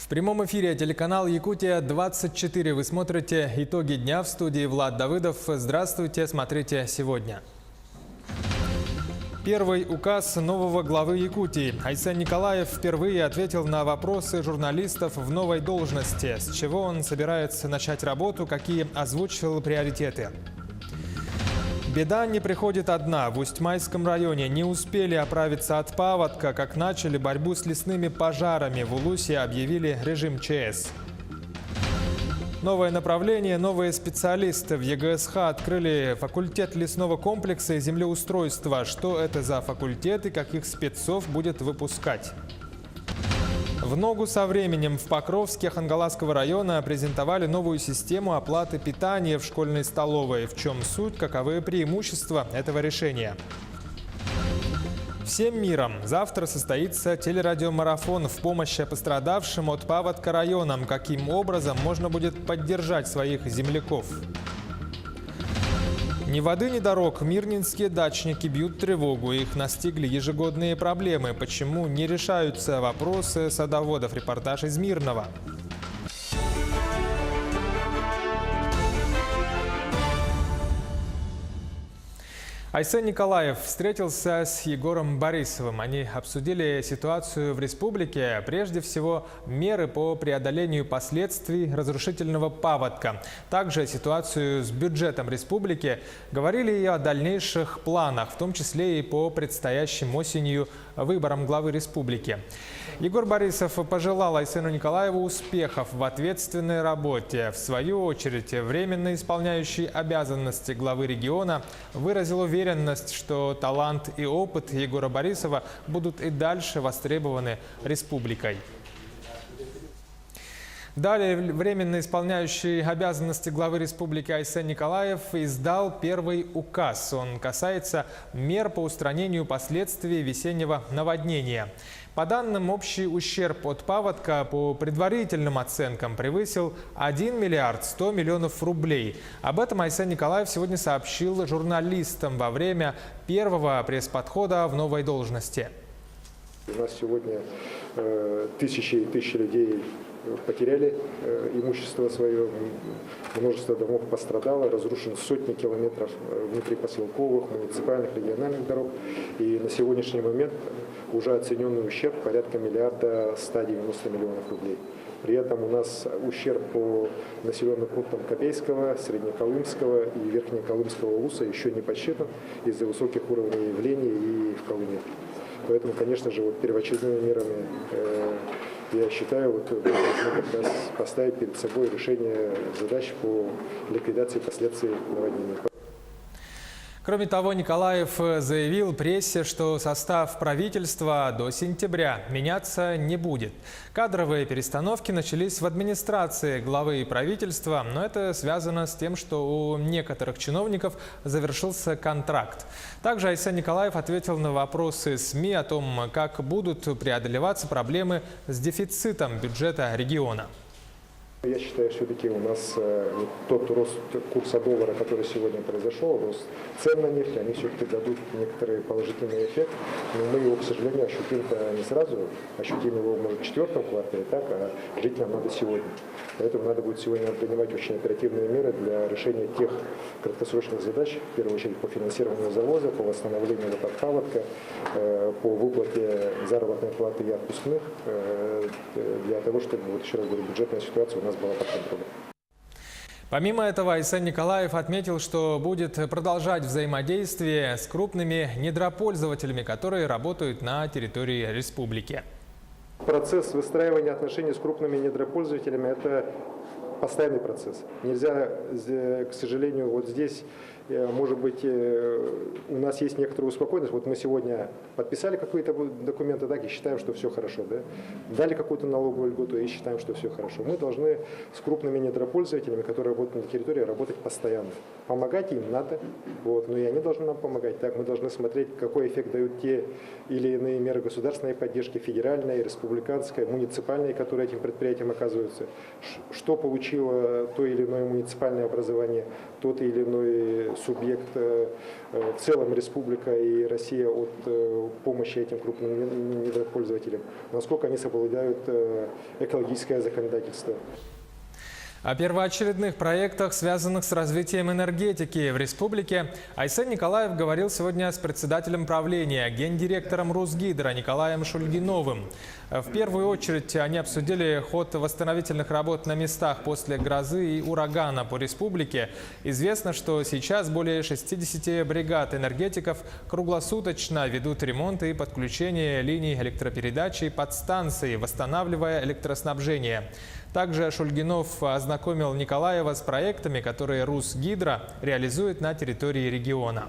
В прямом эфире телеканал «Якутия-24». Вы смотрите «Итоги дня», в студии Влад Давыдов. Здравствуйте, смотрите сегодня. Первый указ нового главы Якутии. Айсен Николаев впервые ответил на вопросы журналистов в новой должности. С чего он собирается начать работу, какие озвучил приоритеты. Беда не приходит одна. В Усть-Майском районе не успели оправиться от паводка, как начали борьбу с лесными пожарами. В Улусе объявили режим ЧС. Новое направление, новые специалисты. В ЕГСХ открыли факультет лесного комплекса и землеустройства. Что это за факультет и каких спецов будет выпускать? В ногу со временем в Покровске Хангаласского района презентовали новую систему оплаты питания в школьной столовой. В чем суть, каковы преимущества этого решения? Всем миром! Завтра состоится телерадиомарафон в помощь пострадавшим от паводка районам. Каким образом можно будет поддержать своих земляков? Ни воды, ни дорог. Мирнинские дачники бьют тревогу. Их настигли ежегодные проблемы. Почему не решаются вопросы садоводов? Репортаж из Мирного. Айсен Николаев встретился с Егором Борисовым. Они обсудили ситуацию в республике, прежде всего меры по преодолению последствий разрушительного паводка. Также ситуацию с бюджетом республики. Говорили и о дальнейших планах, в том числе и по предстоящим осенью выборам главы республики. Егор Борисов пожелал Айсену Николаеву успехов в ответственной работе. В свою очередь, временно исполняющий обязанности главы региона выразил уверенность, что талант и опыт Егора Борисова будут и дальше востребованы республикой. Далее временно исполняющий обязанности главы республики Айсен Николаев издал первый указ. Он касается мер по устранению последствий весеннего наводнения. По данным, общий ущерб от паводка по предварительным оценкам превысил 1 миллиард 100 миллионов рублей. Об этом Айсен Николаев сегодня сообщил журналистам во время первого пресс-подхода в новой должности. У нас сегодня тысячи и тысячи людей потеряли имущество свое, множество домов пострадало, разрушены сотни километров внутрипоселковых, муниципальных, региональных дорог. И на сегодняшний момент уже оцененный ущерб порядка 1 миллиарда 190 миллионов рублей. При этом у нас ущерб по населенным пунктам Копейского, Среднеколымского и Верхнеколымского улуса еще не подсчитан из-за высоких уровней явлений и в Колыме. Поэтому, конечно же, первоочередными мерами, я считаю, мы должны как раз поставить перед собой решение задач по ликвидации последствий наводнения. Кроме того, Николаев заявил прессе, что состав правительства до сентября меняться не будет. Кадровые перестановки начались в администрации главы правительства, но это связано с тем, что у некоторых чиновников завершился контракт. Также Айсен Николаев ответил на вопросы СМИ о том, как будут преодолеваться проблемы с дефицитом бюджета региона. Я считаю, все-таки у нас тот рост курса доллара, который сегодня произошел, рост цен на нефть, они все-таки дадут некоторый положительный эффект. Но мы его, к сожалению, ощутим-то не сразу, ощутим его, может, в четвертом квартале, так, а жить нам надо сегодня. Поэтому надо будет сегодня принимать очень оперативные меры для решения тех краткосрочных задач, в первую очередь по финансированию завоза, по восстановлению от паводка, по выплате заработной платы и отпускных, для того, чтобы, вот еще раз говорю, бюджетная ситуация у нас была под контролем. Помимо этого, Айсен Николаев отметил, что будет продолжать взаимодействие с крупными недропользователями, которые работают на территории республики. Процесс выстраивания отношений с крупными недропользователями – это постоянный процесс. Нельзя, к сожалению, вот здесь, может быть, у нас есть некоторая успокоенность. Вот мы сегодня подписали какие-то документы, так, и считаем, что все хорошо. Да? Дали какую-то налоговую льготу и считаем, что все хорошо. Мы должны с крупными недропользователями, которые работают на территории, работать постоянно. Помогать им надо, вот, но и они должны нам помогать. Так, мы должны смотреть, какой эффект дают те или иные меры государственной поддержки, федеральной, республиканской, муниципальной, которые этим предприятиям оказываются. Что получили получило то или иное муниципальное образование, тот или иной субъект, в целом республика и Россия от помощи этим крупным недропользователям, насколько они соблюдают экологическое законодательство. О первоочередных проектах, связанных с развитием энергетики в республике, Айсен Николаев говорил сегодня с председателем правления, гендиректором Русгидро Николаем Шульгиновым. В первую очередь они обсудили ход восстановительных работ на местах после грозы и урагана по республике. Известно, что сейчас более 60 бригад энергетиков круглосуточно ведут ремонт и подключение линий электропередачи и подстанций, восстанавливая электроснабжение. Также Шульгинов ознакомил Николаева с проектами, которые Русгидро реализует на территории региона.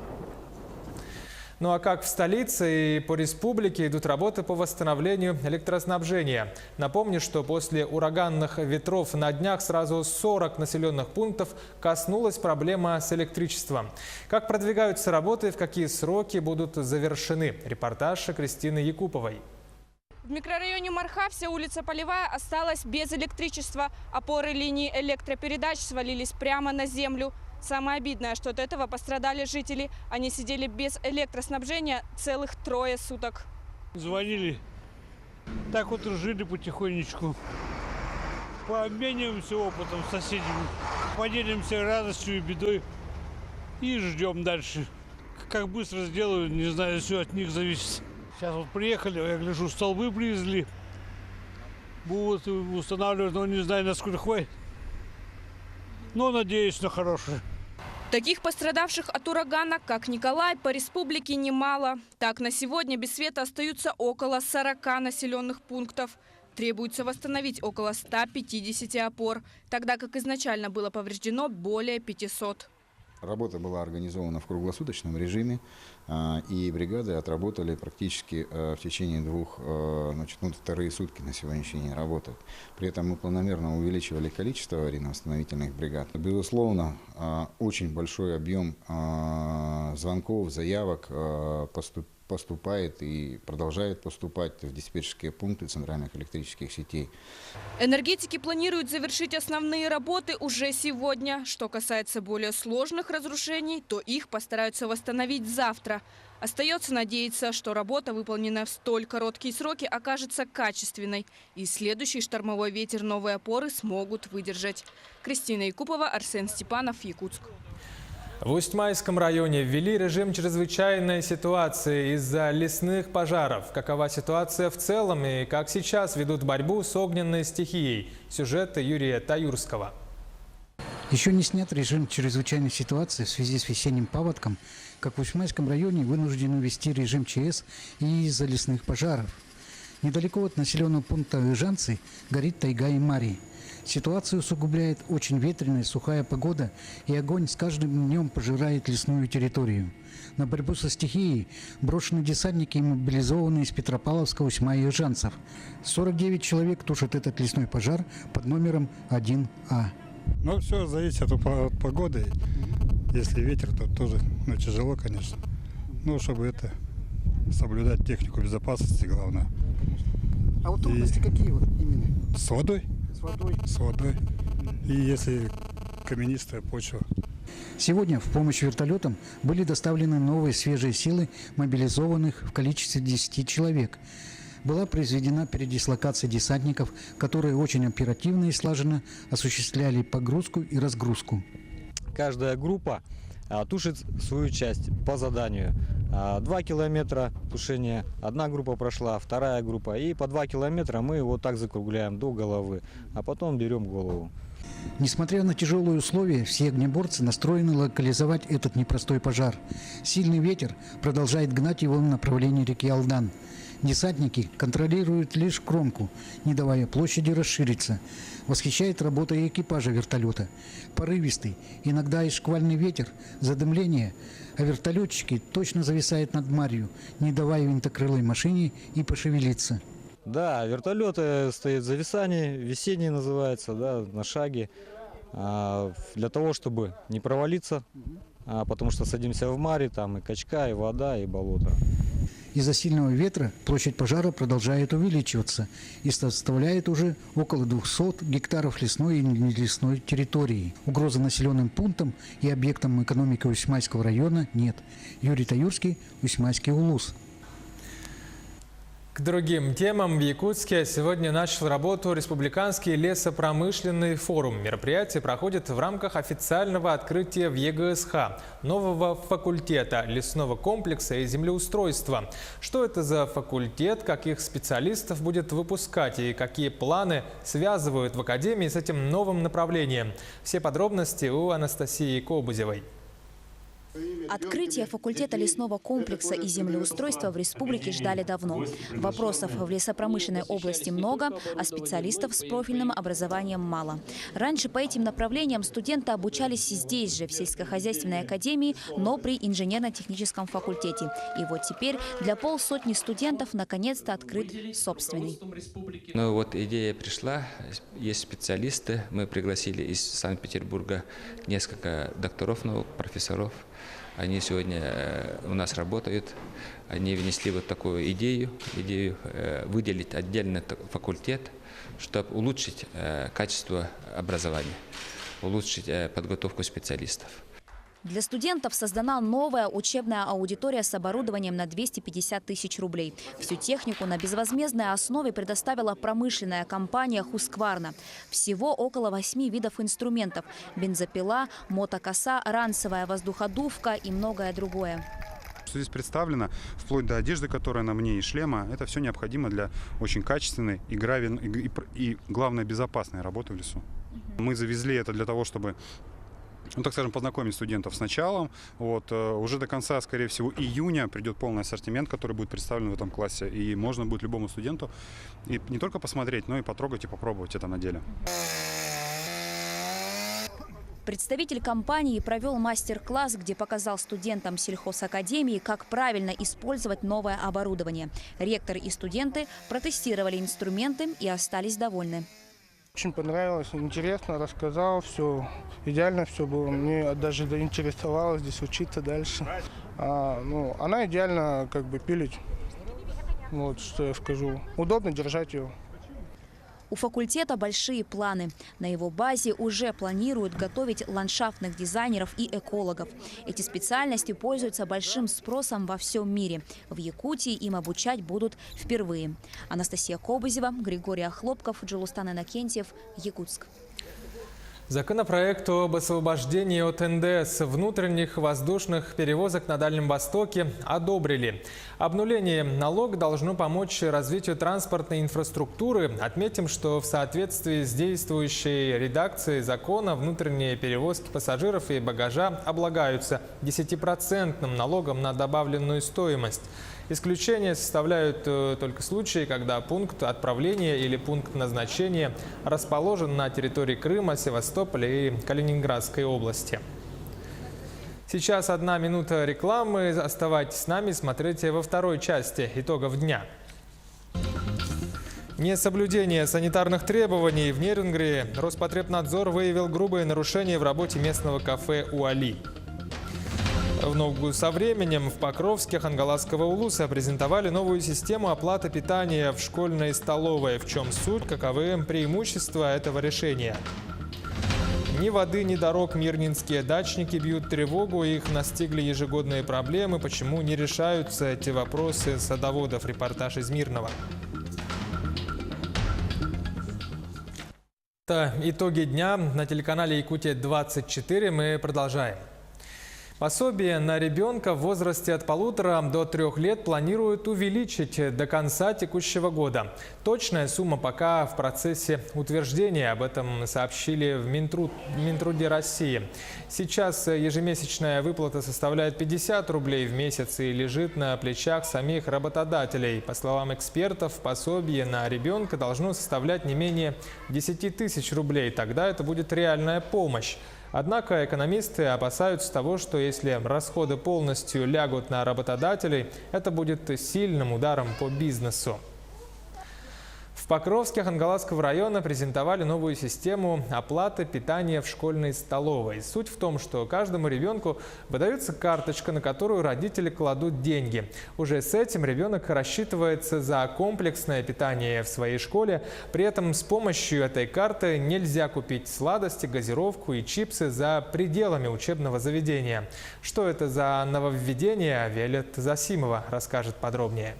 Ну а как в столице и по республике идут работы по восстановлению электроснабжения? Напомню, что после ураганных ветров на днях сразу 40 населенных пунктов коснулась проблема с электричеством. Как продвигаются работы и в какие сроки будут завершены? Репортаж Кристины Якуповой. В микрорайоне Марха вся улица Полевая осталась без электричества. Опоры линии электропередач свалились прямо на землю. Самое обидное, что от этого пострадали жители. Они сидели без электроснабжения целых 3 суток. Звонили. Так вот и жили потихонечку. Пообмениваемся опытом с соседями. Поделимся радостью и бедой. И ждем дальше. Как быстро сделаю, не знаю, все от них зависит. Сейчас вот приехали, я гляжу, столбы привезли. Будут устанавливать, но не знаю, насколько хватит. Но надеюсь на хорошее. Таких пострадавших от урагана, как Николай, по республике немало. Так, на сегодня без света остаются около 40 населенных пунктов. Требуется восстановить около 150 опор, тогда как изначально было повреждено более 500. Работа была организована в круглосуточном режиме, и бригады отработали практически в течение 2 сутки на сегодняшний день работают. При этом мы планомерно увеличивали количество аварийно-восстановительных бригад. Безусловно, очень большой объем звонков, заявок поступает и продолжает поступать в диспетчерские пункты центральных электрических сетей. Энергетики планируют завершить основные работы уже сегодня. Что касается более сложных разрушений, то их постараются восстановить завтра. Остается надеяться, что работа, выполненная в столь короткие сроки, окажется качественной. И следующий штормовой ветер новые опоры смогут выдержать. Кристина Якупова, Арсен Степанов, Якутск. В Усть-Майском районе ввели режим чрезвычайной ситуации из-за лесных пожаров. Какова ситуация в целом и как сейчас ведут борьбу с огненной стихией? Сюжет Юрия Таюрского. Еще не снят режим чрезвычайной ситуации в связи с весенним паводком, как в Усть-Майском районе вынуждены ввести режим ЧС и из-за лесных пожаров. Недалеко от населенного пункта Ыжанцы горит тайга и марий. Ситуацию усугубляет очень ветреная, сухая погода, и огонь с каждым днем пожирает лесную территорию. На борьбу со стихией брошены десантники и мобилизованные из Петропавловска, Усьма и Ыжанцев. 49 человек тушат этот лесной пожар под номером 1А. Ну, все зависит от погоды. Если ветер, то тоже тяжело, конечно. Ну, чтобы соблюдать технику безопасности, главное. А вот трудности какие вот именно? С водой. С водой? С водой. И если каменистая почва. Сегодня в помощь вертолетам были доставлены новые свежие силы, мобилизованных в количестве 10 человек. Была произведена передислокация десантников, которые очень оперативно и слаженно осуществляли погрузку и разгрузку. Каждая группа тушит свою часть по заданию. 2 километра тушения, одна группа прошла, вторая группа. И по 2 километра мы вот так закругляем до головы, а потом берем голову. Несмотря на тяжелые условия, все огнеборцы настроены локализовать этот непростой пожар. Сильный ветер продолжает гнать его в направлении реки Алдан. Десантники контролируют лишь кромку, не давая площади расшириться. Восхищает работа и экипажа вертолета. Порывистый, иногда и шквальный ветер, задымление, а вертолетчики точно зависают над марью, не давая винтокрылой машине и пошевелиться. Да, вертолеты стоят в зависании, весенний называется, да, на шаге, для того, чтобы не провалиться, потому что садимся в маре, там и качка, и вода, и болото. Из-за сильного ветра площадь пожара продолжает увеличиваться и составляет уже около 200 гектаров лесной и нелесной территории. Угрозы населенным пунктам и объектам экономики Усьмайского района нет. Юрий Таюрский, Усьмайский улус. К другим темам в Якутске сегодня начал работу Республиканский лесопромышленный форум. Мероприятие проходит в рамках официального открытия в ЕГСХ нового факультета лесного комплекса и землеустройства. Что это за факультет, каких специалистов будет выпускать и какие планы связывают в академии с этим новым направлением? Все подробности у Анастасии Кобузевой. Открытие факультета лесного комплекса и землеустройства в республике ждали давно. Вопросов в лесопромышленной области много, а специалистов с профильным образованием мало. Раньше по этим направлениям студенты обучались здесь же, в сельскохозяйственной академии, но при инженерно-техническом факультете. И вот теперь для полсотни студентов наконец-то открыт собственный. Ну вот идея пришла, есть специалисты, мы пригласили из Санкт-Петербурга несколько докторов наук, профессоров. Они сегодня у нас работают, они внесли вот такую идею выделить отдельный факультет, чтобы улучшить качество образования, улучшить подготовку специалистов. Для студентов создана новая учебная аудитория с оборудованием на 250 тысяч рублей. Всю технику на безвозмездной основе предоставила промышленная компания «Хускварна». Всего около 8 видов инструментов – бензопила, мотокоса, ранцевая воздуходувка и многое другое. Что здесь представлено, вплоть до одежды, которая на мне, и шлема, это все необходимо для очень качественной и главное, безопасной работы в лесу. Мы завезли это для того, чтобы, ну, так скажем, познакомить студентов с началом. Вот, уже до конца, скорее всего, июня придет полный ассортимент, который будет представлен в этом классе. И можно будет любому студенту и не только посмотреть, но и потрогать и попробовать это на деле. Представитель компании провел мастер-класс, где показал студентам сельхозакадемии, как правильно использовать новое оборудование. Ректор и студенты протестировали инструменты и остались довольны. Очень понравилось, интересно, рассказал, все идеально все было. Мне даже заинтересовало здесь учиться дальше. Она идеально пилить, вот что я скажу. Удобно держать ее. У факультета большие планы. На его базе уже планируют готовить ландшафтных дизайнеров и экологов. Эти специальности пользуются большим спросом во всем мире. В Якутии им обучать будут впервые. Анастасия Кобузева, Григорий Охлопков, Джулустан Иннокентьев, Якутск. Законопроект об освобождении от НДС внутренних воздушных перевозок на Дальнем Востоке одобрили. Обнуление налога должно помочь развитию транспортной инфраструктуры. Отметим, что в соответствии с действующей редакцией закона внутренние перевозки пассажиров и багажа облагаются 10% налогом на добавленную стоимость. Исключение составляют только случаи, когда пункт отправления или пункт назначения расположен на территории Крыма, Севастополя и Калининградской области. Сейчас 1 минута рекламы. Оставайтесь с нами, смотрите во второй части итогов дня. Несоблюдение санитарных требований в Нерюнгри. Роспотребнадзор выявил грубые нарушения в работе местного кафе «Уали». В ногу со временем в Покровске Хангаласского улуса презентовали новую систему оплаты питания в школьной столовой. В чем суть, каковы преимущества этого решения? Ни воды, ни дорог мирнинские дачники бьют тревогу, их настигли ежегодные проблемы. Почему не решаются эти вопросы садоводов? Репортаж из Мирного. Это итоги дня на телеканале Якутия-24. Мы продолжаем. Пособие на ребенка в возрасте от 1,5 до 3 лет планируют увеличить до конца текущего года. Точная сумма пока в процессе утверждения. Об этом сообщили в Минтруде России. Сейчас ежемесячная выплата составляет 50 рублей в месяц и лежит на плечах самих работодателей. По словам экспертов, пособие на ребенка должно составлять не менее 10 тысяч рублей. Тогда это будет реальная помощь. Однако экономисты опасаются того, что если расходы полностью лягут на работодателей, это будет сильным ударом по бизнесу. В В Покровске Хангаласского района презентовали новую систему оплаты питания в школьной столовой. Суть в том, что каждому ребенку выдается карточка, на которую родители кладут деньги. Уже с этим ребенок рассчитывается за комплексное питание в своей школе. При этом с помощью этой карты нельзя купить сладости, газировку и чипсы за пределами учебного заведения. Что это за нововведение, Виолетта Засимова расскажет подробнее.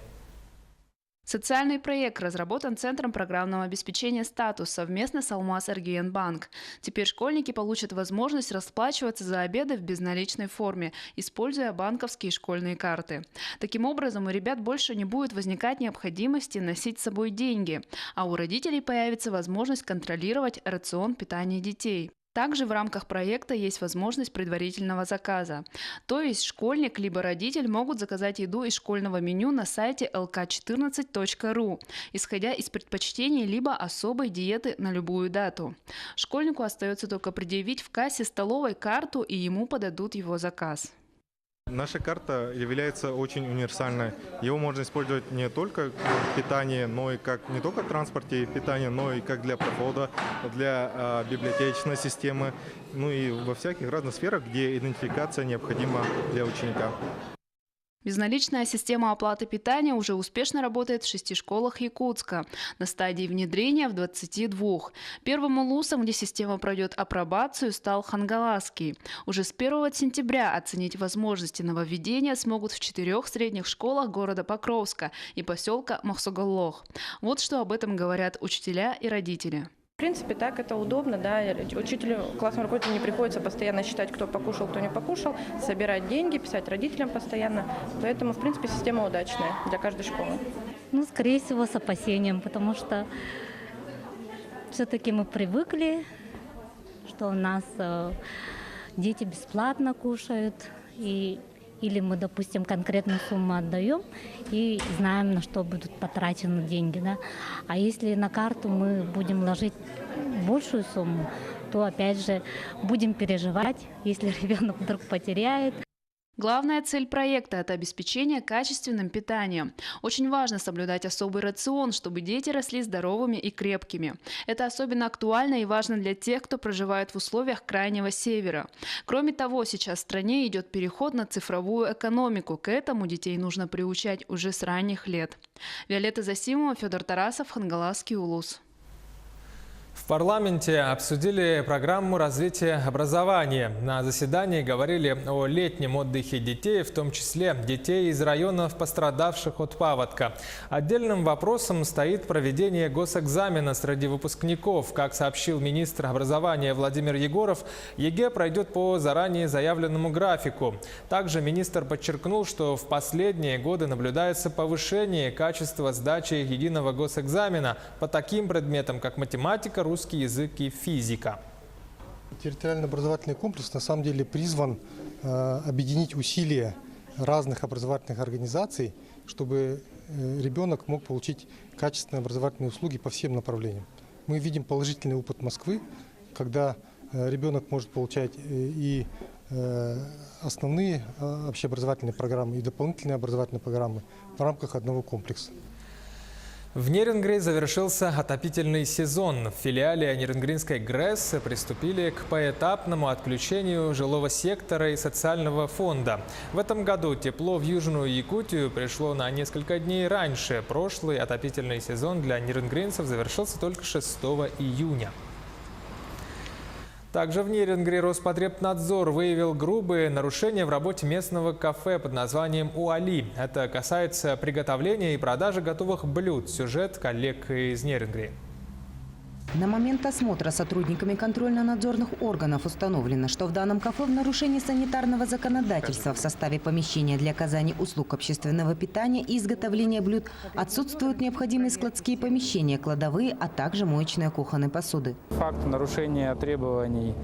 Социальный проект разработан Центром программного обеспечения «Статус» совместно с Алмаз-Эргиен-банк. Теперь школьники получат возможность расплачиваться за обеды в безналичной форме, используя банковские школьные карты. Таким образом, у ребят больше не будет возникать необходимости носить с собой деньги, а у родителей появится возможность контролировать рацион питания детей. Также в рамках проекта есть возможность предварительного заказа. То есть школьник либо родитель могут заказать еду из школьного меню на сайте lk14.ru, исходя из предпочтений либо особой диеты на любую дату. Школьнику остается только предъявить в кассе столовой карту, и ему подадут его заказ. Наша карта является очень универсальной. Его можно использовать не только в питании, но и как не только в транспорте и питании, но и как для прохода, для библиотечной системы, ну и во всяких разных сферах, где идентификация необходима для ученика. Безналичная система оплаты питания уже успешно работает в 6 школах Якутска, на стадии внедрения в 22. Первым улусом, где система пройдет апробацию, стал Хангаласский. Уже с 1 сентября оценить возможности нововведения смогут в 4 средних школах города Покровска и поселка Махсоголлох. Вот что об этом говорят учителя и родители. В принципе, так это удобно, да, учителю, классному руководителю не приходится постоянно считать, кто покушал, кто не покушал, собирать деньги, писать родителям постоянно, поэтому, в принципе, система удачная для каждой школы. Ну, скорее всего, с опасением, потому что все-таки мы привыкли, что у нас дети бесплатно кушают, или мы, допустим, конкретную сумму отдаем и знаем, на что будут потрачены деньги. Да? А если на карту мы будем ложить большую сумму, то, опять же, будем переживать, если ребенок вдруг потеряет. Главная цель проекта – это обеспечение качественным питанием. Очень важно соблюдать особый рацион, чтобы дети росли здоровыми и крепкими. Это особенно актуально и важно для тех, кто проживает в условиях Крайнего Севера. Кроме того, сейчас в стране идет переход на цифровую экономику. К этому детей нужно приучать уже с ранних лет. Виолетта Засимова, Федор Тарасов, Хангаласский улус. В парламенте обсудили программу развития образования. На заседании говорили о летнем отдыхе детей, в том числе детей из районов, пострадавших от паводка. Отдельным вопросом стоит проведение госэкзамена среди выпускников. Как сообщил министр образования Владимир Егоров, ЕГЭ пройдет по заранее заявленному графику. Также министр подчеркнул, что в последние годы наблюдается повышение качества сдачи единого госэкзамена по таким предметам, как математика, русский язык и физика. Территориальный образовательный комплекс на самом деле призван объединить усилия разных образовательных организаций, чтобы ребенок мог получить качественные образовательные услуги по всем направлениям. Мы видим положительный опыт Москвы, когда ребенок может получать и основные общеобразовательные программы, и дополнительные образовательные программы в рамках одного комплекса. В Нерингри завершился отопительный сезон. В филиале Нерингринской ГРЭС приступили к поэтапному отключению жилого сектора и социального фонда. В этом году тепло в Южную Якутию пришло на несколько дней раньше. Прошлый отопительный сезон для нерингринцев завершился только 6 июня. Также в Нерингри Роспотребнадзор выявил грубые нарушения в работе местного кафе под названием «Уали». Это касается приготовления и продажи готовых блюд. Сюжет коллег из Нерингри. На момент осмотра сотрудниками контрольно-надзорных органов установлено, что в данном кафе в нарушении санитарного законодательства в составе помещения для оказания услуг общественного питания и изготовления блюд отсутствуют необходимые складские помещения, кладовые, а также моечные кухонные посуды. Факт нарушения требований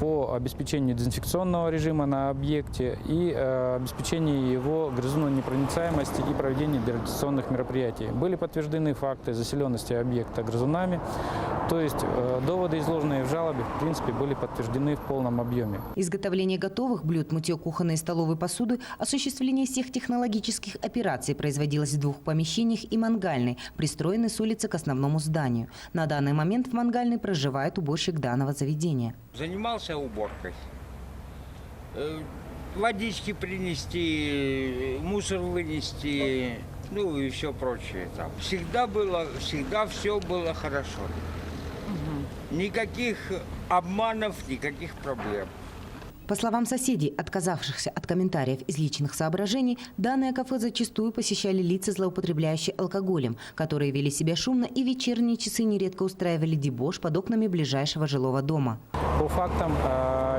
по обеспечению дезинфекционного режима на объекте и обеспечению его грызунонепроницаемости и проведению дератизационных мероприятий. Были подтверждены факты заселенности объекта грызунами, то есть доводы, изложенные в жалобе, в принципе, были подтверждены в полном объеме. Изготовление готовых блюд, мытье кухонной и столовой посуды, осуществление всех технологических операций производилось в 2 помещениях и мангальной, пристроенной с улицы к основному зданию. На данный момент в мангальной проживает уборщик данного заведения. Занимался уборкой. Водички принести, мусор вынести, ну и все прочее. Там. Всегда все было хорошо. Никаких обманов, никаких проблем. По словам соседей, отказавшихся от комментариев из личных соображений, данное кафе зачастую посещали лица, злоупотребляющие алкоголем, которые вели себя шумно и в вечерние часы нередко устраивали дебош под окнами ближайшего жилого дома. По фактам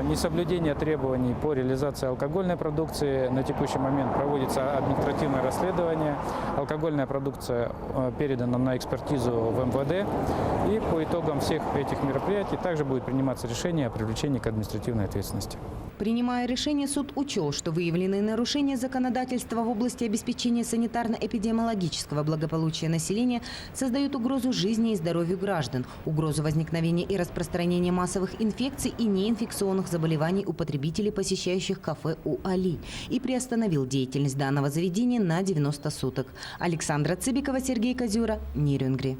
несоблюдения требований по реализации алкогольной продукции на текущий момент проводится административное расследование. Алкогольная продукция передана на экспертизу в МВД. И по итогам всех этих мероприятий также будет приниматься решение о привлечении к административной ответственности. Принимая решение, суд учел, что выявленные нарушения законодательства в области обеспечения санитарно-эпидемиологического благополучия населения создают угрозу жизни и здоровью граждан, угрозу возникновения и распространения массовых инфекций и неинфекционных заболеваний у потребителей, посещающих кафе «У-Али», и приостановил деятельность данного заведения на 90 суток. Александра Цыбикова, Сергей Козюра, Нерюнгри.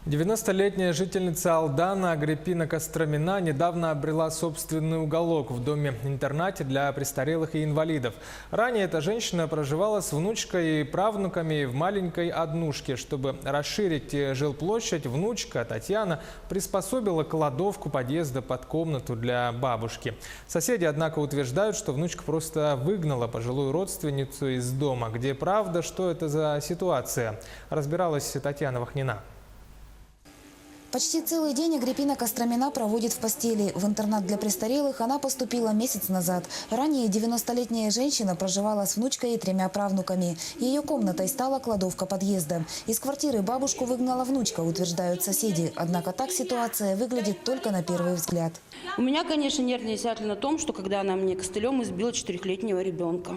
90-летняя жительница Алдана Агриппина Костромина недавно обрела собственный уголок в доме-интернате для престарелых и инвалидов. Ранее эта женщина проживала с внучкой и правнуками в маленькой однушке. Чтобы расширить жилплощадь, внучка Татьяна приспособила кладовку подъезда под комнату для бабушки. Соседи, однако, утверждают, что внучка просто выгнала пожилую родственницу из дома. Где правда, что это за ситуация? Разбиралась Татьяна Вахнина. Почти целый день Агриппина Костромина проводит в постели. В интернат для престарелых она поступила месяц назад. Ранее 90-летняя женщина проживала с внучкой и 3 правнуками. Ее комнатой стала кладовка подъезда. Из квартиры бабушку выгнала внучка, утверждают соседи. Однако так ситуация выглядит только на первый взгляд. У меня, конечно, нервные сятли на том, что когда она мне костылем избила 4-летнего ребенка.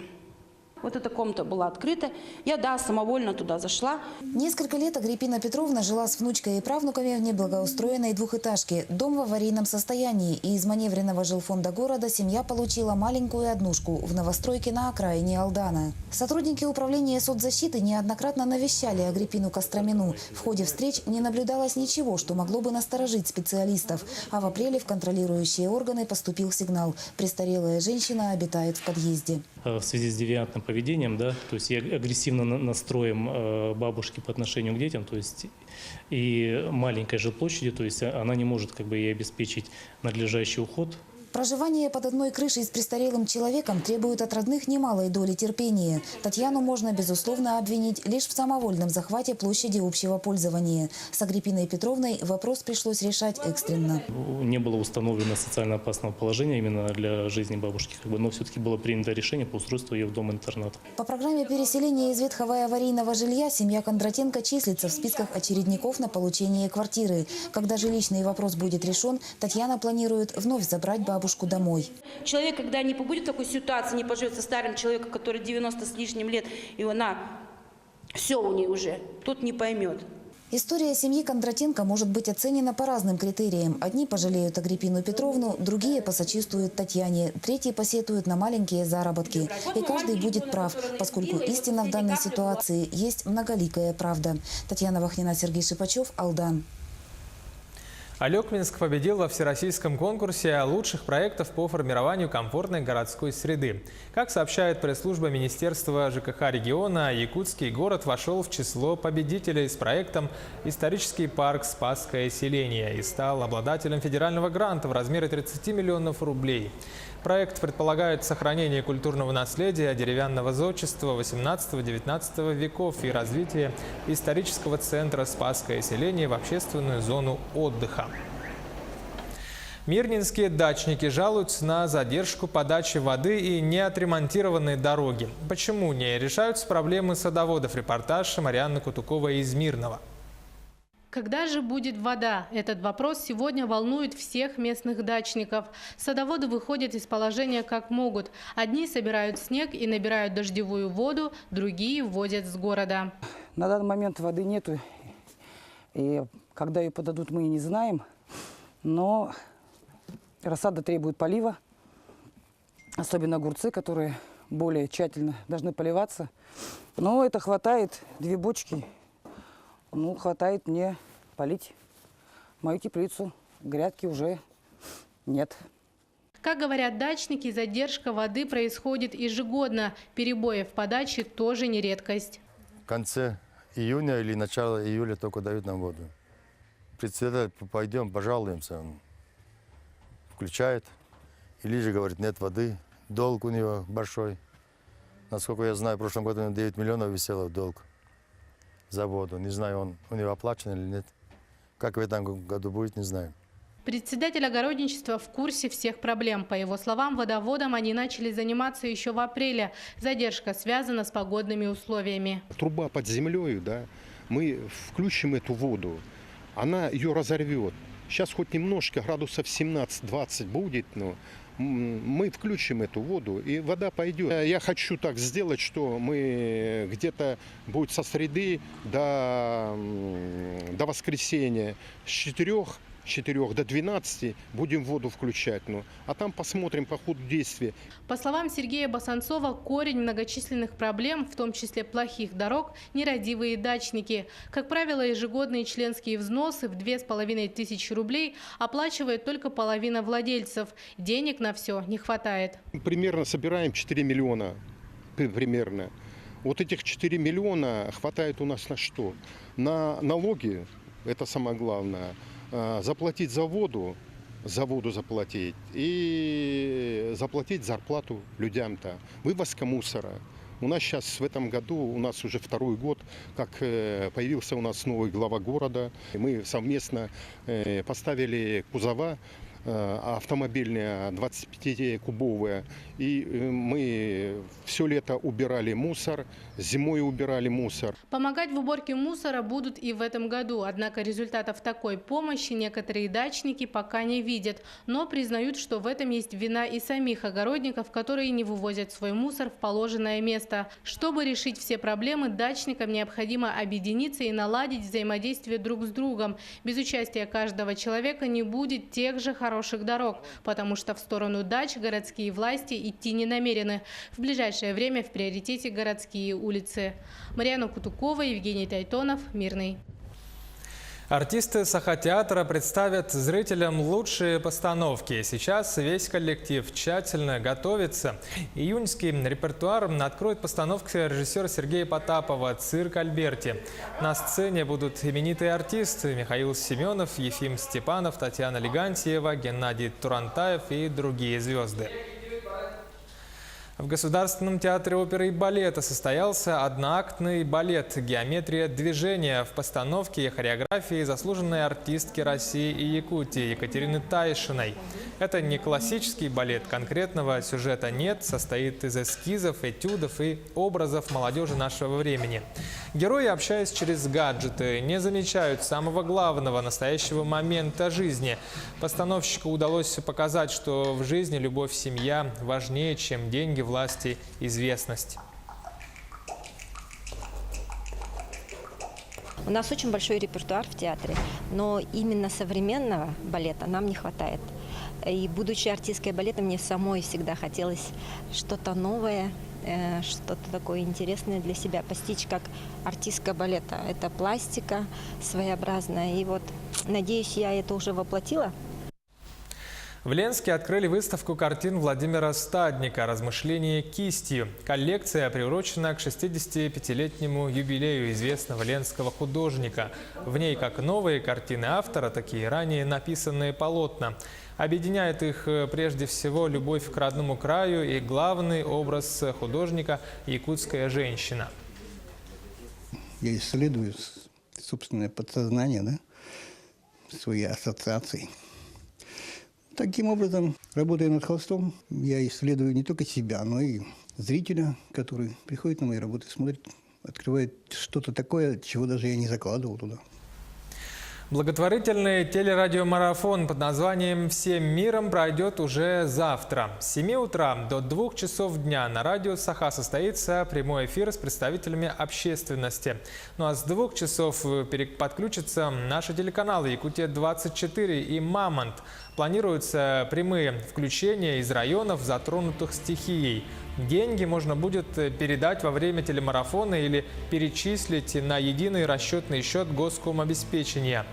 Вот эта комната была открыта. Я, самовольно туда зашла. Несколько лет Агриппина Петровна жила с внучкой и правнуками в неблагоустроенной двухэтажке. Дом в аварийном состоянии. И из маневренного жилфонда города семья получила маленькую однушку в новостройке на окраине Алдана. Сотрудники управления соцзащиты неоднократно навещали Агриппину Костромину. В ходе встреч не наблюдалось ничего, что могло бы насторожить специалистов. А в апреле в контролирующие органы поступил сигнал. Престарелая женщина обитает в подъезде. В связи с девиантным поведением, то есть и агрессивным настроем бабушки по отношению к детям, то есть и маленькой жилплощадью, то есть она не может ей обеспечить надлежащий уход. Проживание под одной крышей с престарелым человеком требует от родных немалой доли терпения. Татьяну можно, безусловно, обвинить лишь в самовольном захвате площади общего пользования. С Агриппиной Петровной вопрос пришлось решать экстренно. Не было установлено социально опасного положения именно для жизни бабушки, но все-таки было принято решение по устройству ее в дом-интернат. По программе переселения из ветхого и аварийного жилья семья Кондратенко числится в списках очередников на получение квартиры. Когда жилищный вопрос будет решен, Татьяна планирует вновь забрать бабушку домой. Человек, когда не побудет в такой ситуации, не поживет со старым человеком, который 90 с лишним лет, и она все у нее уже, тут не поймет. История семьи Кондратенко может быть оценена по разным критериям. Одни пожалеют Агриппину Петровну, другие посочувствуют Татьяне, третьи посетуют на маленькие заработки. И каждый будет прав, поскольку истина в данной ситуации есть многоликая правда. Татьяна Вахнина, Сергей Шипачев, Алдан. Алекминск победил во всероссийском конкурсе лучших проектов по формированию комфортной городской среды. Как сообщает пресс-служба Министерства ЖКХ региона, якутский город вошел в число победителей с проектом «Исторический парк Спасское селение» и стал обладателем федерального гранта в размере 30 миллионов рублей. Проект предполагает сохранение культурного наследия, деревянного зодчества 18-19 веков и развитие исторического центра Спасское селение в общественную зону отдыха. Мирнинские дачники жалуются на задержку подачи воды и неотремонтированные дороги. Почему не решаются проблемы садоводов? Репортаж Марианны Кутуковой из Мирного. Когда же будет вода? Этот вопрос сегодня волнует всех местных дачников. Садоводы выходят из положения как могут. Одни собирают снег и набирают дождевую воду, другие ввозят с города. На данный момент воды нету, и когда ее подадут, мы и не знаем. Но рассада требует полива, особенно огурцы, которые более тщательно должны поливаться. Но это хватает, 2 бочки. Ну, хватает мне полить мою теплицу. Грядки уже нет. Как говорят дачники, задержка воды происходит ежегодно. Перебои в подаче тоже не редкость. В конце июня или начало июля только дают нам воду. Председатель, пойдем, пожалуемся. Он включает. Или же говорит, нет воды. Долг у него большой. Насколько я знаю, в прошлом году 9 миллионов висело в долг за воду. Не знаю, у него оплачен или нет. Как в этом году будет, не знаю. Председатель огородничества в курсе всех проблем. По его словам, водоводом они начали заниматься еще в апреле. Задержка связана с погодными условиями. Труба под землей, да, мы включим эту воду, она ее разорвет. Сейчас хоть немножко, градусов 17-20 будет, но мы включим эту воду, и вода пойдет. Я хочу так сделать, что мы где-то будет со среды до воскресенья с 4 до 12 будем воду включать. Ну, а там посмотрим по ходу действия. По словам Сергея Басанцова, корень многочисленных проблем, в том числе плохих дорог, нерадивые дачники. Как правило, ежегодные членские взносы в 2500 рублей оплачивает только половина владельцев. Денег на все не хватает. Примерно собираем 4 миллиона. Примерно. Вот этих 4 миллиона хватает у нас на что? На налоги, это самое главное. Заплатить за воду заплатить и заплатить зарплату людям-то. Вывозка мусора. У нас сейчас в этом году, у нас уже 2-й год, как появился у нас новый глава города. Мы совместно поставили кузова автомобильные 25-кубовые. И мы все лето убирали мусор, зимой убирали мусор. Помогать в уборке мусора будут и в этом году. Однако результатов такой помощи некоторые дачники пока не видят. Но признают, что в этом есть вина и самих огородников, которые не вывозят свой мусор в положенное место. Чтобы решить все проблемы, дачникам необходимо объединиться и наладить взаимодействие друг с другом. Без участия каждого человека не будет тех же хороших дорог, потому что в сторону дач городские власти идти не намерены. В ближайшее время в приоритете городские улицы. Марьяна Кутукова, Евгений Тайтонов, Мирный. Артисты Сахатеатра представят зрителям лучшие постановки. Сейчас весь коллектив тщательно готовится. Июньский репертуар откроет постановка режиссера Сергея Потапова «Цирк Альберти». На сцене будут именитые артисты Михаил Семенов, Ефим Степанов, Татьяна Легантьева, Геннадий Турантаев и другие звезды. В Государственном театре оперы и балета состоялся одноактный балет «Геометрия движения» в постановке и хореографии заслуженной артистки России и Якутии Екатерины Тайшиной. Это не классический балет, конкретного сюжета нет, состоит из эскизов, этюдов и образов молодежи нашего времени. Герои, общаясь через гаджеты, не замечают самого главного, настоящего момента жизни. Постановщику удалось показать, что в жизни любовь, семья важнее, чем деньги, власти, известность. У нас очень большой репертуар в театре, но именно современного балета нам не хватает. И будучи артисткой балета, мне самой всегда хотелось что-то новое, что-то такое интересное для себя постичь, как артистка балета. Это пластика своеобразная. И вот, надеюсь, я это уже воплотила. В Ленске открыли выставку картин Владимира Стадника «Размышления кистью». Коллекция приурочена к 65-летнему юбилею известного ленского художника. В ней как новые картины автора, так и ранее написанные полотна. Объединяет их прежде всего любовь к родному краю и главный образ художника – якутская женщина. Я исследую собственное подсознание, да? Свои ассоциации. Таким образом, работая над холстом, я исследую не только себя, но и зрителя, который приходит на мои работы, смотрит, открывает что-то такое, чего даже я не закладывал туда. Благотворительный телерадиомарафон под названием «Всем миром» пройдет уже завтра. С 7 утра до 2 часов дня на радио Саха состоится прямой эфир с представителями общественности. Ну а с 2 часов подключатся наши телеканалы «Якутия-24» и «Мамонт». Планируются прямые включения из районов, затронутых стихией. Деньги можно будет передать во время телемарафона или перечислить на единый расчетный счет Госкомобеспечения.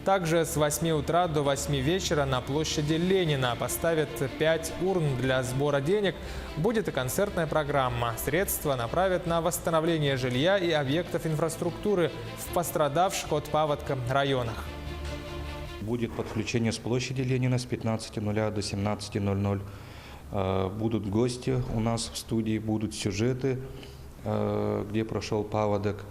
Также с 8 утра до 8 вечера на площади Ленина поставят 5 урн для сбора денег. Будет и концертная программа. Средства направят на восстановление жилья и объектов инфраструктуры в пострадавших от паводка районах. Будет подключение с площади Ленина с 15:00 до 17:00. Будут гости у нас в студии, будут сюжеты, где прошел паводок,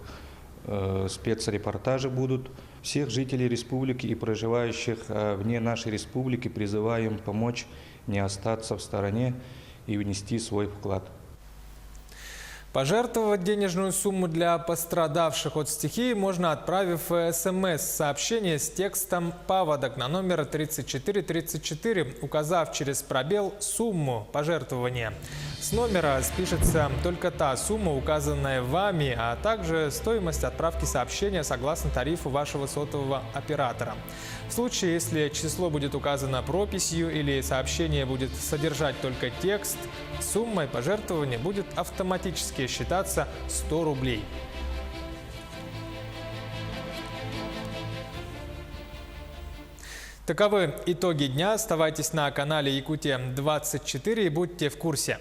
спецрепортажи будут. Всех жителей республики и проживающих вне нашей республики призываем помочь, не остаться в стороне и внести свой вклад. Пожертвовать денежную сумму для пострадавших от стихии можно, отправив СМС-сообщение с текстом «Паводок» на номер 3434, указав через пробел сумму пожертвования. С номера спишется только та сумма, указанная вами, а также стоимость отправки сообщения согласно тарифу вашего сотового оператора. В случае, если число будет указано прописью или сообщение будет содержать только текст, суммой пожертвования будет автоматически считаться 100 рублей. Таковы итоги дня. Оставайтесь на канале Якутия-24 и будьте в курсе.